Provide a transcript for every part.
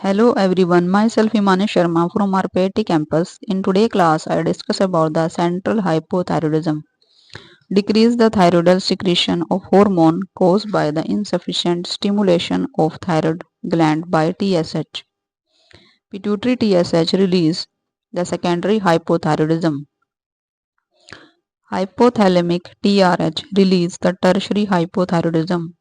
Hello everyone, myself Himani Sharma from our PIT campus. In today's class, I discuss about the central hypothyroidism. Decrease the thyroidal secretion of hormone caused by the insufficient stimulation of thyroid gland by TSH. Pituitary TSH release the secondary hypothyroidism. Hypothalamic TRH release the tertiary hypothyroidism,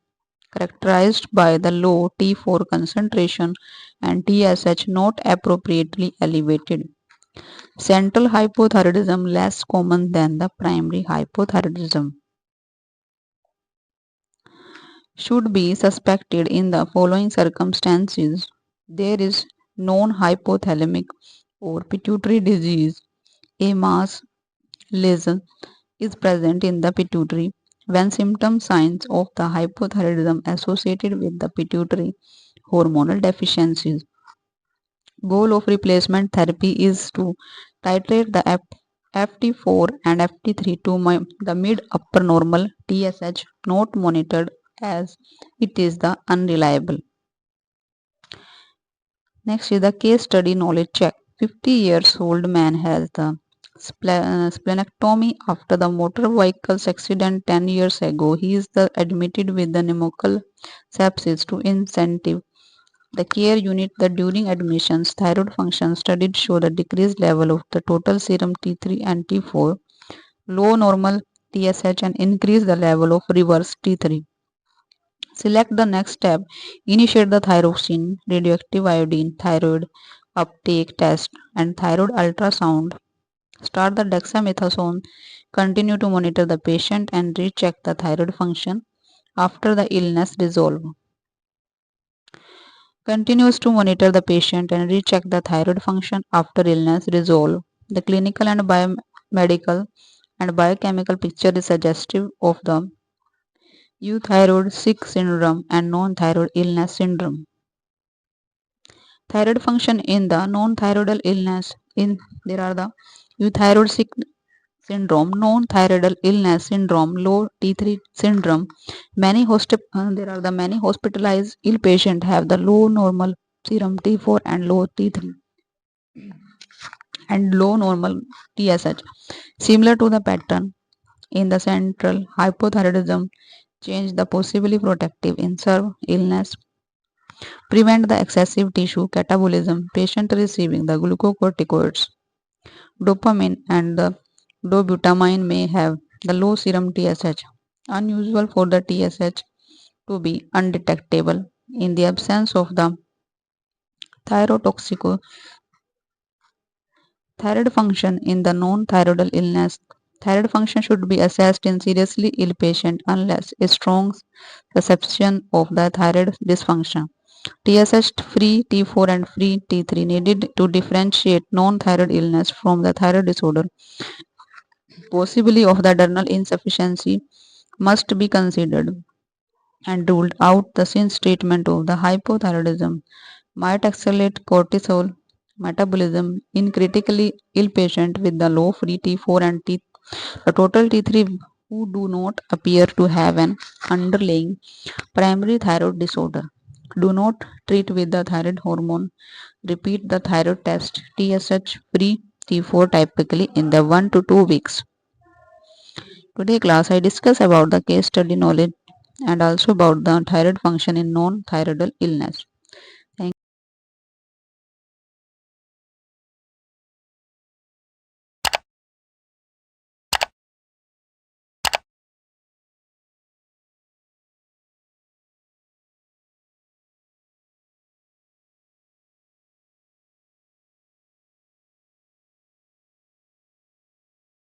characterized by the low T4 concentration and TSH not appropriately elevated. Central hypothyroidism less common than the primary hypothyroidism. Should be suspected in the following circumstances. There is known hypothalamic or pituitary disease. A mass lesion is present in the pituitary when symptom signs of the hypothyroidism associated with the pituitary hormonal deficiencies. Goal of replacement therapy is to titrate the FT4 and FT3 to the mid upper normal TSH, not monitored as it is the unreliable. Next is the case study knowledge check. 50 years old man has the splenectomy after the motor vehicle accident 10 years ago. He is admitted with the pneumococcal sepsis to incentive the care unit. The during admissions, thyroid function studied show the decreased level of the total serum T3 and T4, low normal TSH, and increase the level of reverse T3. Select the next step. Initiate the thyroxine, radioactive iodine, thyroid uptake test, and thyroid ultrasound. Start the dexamethasone. Continue to monitor the patient and recheck the thyroid function after the illness resolve. Continues to monitor the patient and recheck the thyroid function after illness resolve. The clinical and biomedical and biochemical picture is suggestive of the euthyroid sick syndrome and non-thyroid illness syndrome. Thyroid function in the non-thyroidal illness in there are the euthyroid sick syndrome, non-thyroidal illness syndrome, low T3 syndrome. There are the many hospitalized ill patients have the low normal serum T4 and low T3 and low normal TSH. Similar to the pattern in the central hypothyroidism, change the possibly protective inserve illness, prevent the excessive tissue catabolism, patient receiving the glucocorticoids, dopamine and the dobutamine may have the low serum TSH, unusual for the TSH to be undetectable in the absence of the thyrotoxico. Thyroid function in the non-thyroidal illness. Thyroid function should be assessed in seriously ill patient unless a strong suspicion of the thyroid dysfunction. TSH free T4 and free T3 needed to differentiate non-thyroid illness from the thyroid disorder. Possibly of the adrenal insufficiency must be considered and ruled out the since treatment of the hypothyroidism might accelerate cortisol metabolism in critically ill patient with the low free T4 and the total T3 who do not appear to have an underlying primary thyroid disorder. Do not treat with the thyroid hormone. Repeat the thyroid test TSH free T4 typically in the 1 to 2 weeks. Today class I discuss about the case study knowledge and also about the thyroid function in non-thyroidal illness.